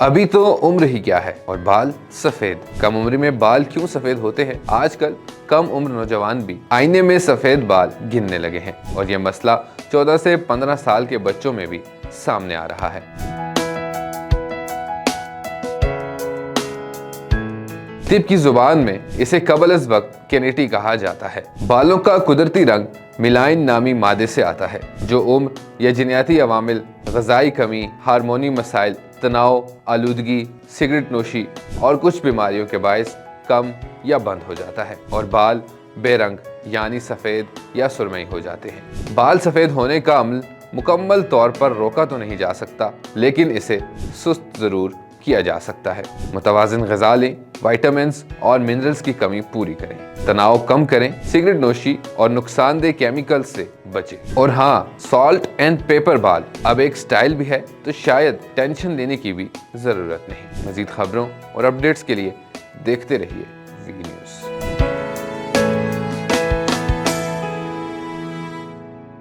ابھی تو عمر ہی کیا ہے اور بال سفید۔ کم عمری میں بال کیوں سفید ہوتے ہیں؟ آج کل کم عمر نوجوان بھی آئینے میں سفید بال گننے لگے ہیں اور یہ مسئلہ 14 سے 15 سال کے بچوں میں بھی سامنے آ رہا ہے۔ طب کی زبان میں اسے قبل از وقت کینیٹی کہا جاتا ہے۔ بالوں کا قدرتی رنگ میلائن نامی مادے سے آتا ہے جو عمر یا جینیاتی عوامل، غذائی کمی، ہارمونی مسائل، تناؤ، آلودگی، سگریٹ نوشی اور کچھ بیماریوں کے باعث کم یا بند ہو جاتا ہے اور بال بے رنگ یعنی سفید یا سرمئی ہو جاتے ہیں۔ بال سفید ہونے کا عمل مکمل طور پر روکا تو نہیں جا سکتا، لیکن اسے سست ضرور کیا جا سکتا ہے۔ متوازن غذا لیں، وائٹامنز اور منرلز کی کمی پوری کریں، تناؤ کم کریں، سگریٹ نوشی اور نقصان دہ کیمیکل سے بچیں۔ اور ہاں، سالٹ اینڈ پیپر بال اب ایک سٹائل بھی ہے، تو شاید ٹینشن لینے کی بھی ضرورت نہیں۔ مزید خبروں اور اپڈیٹس کے لیے دیکھتے رہیے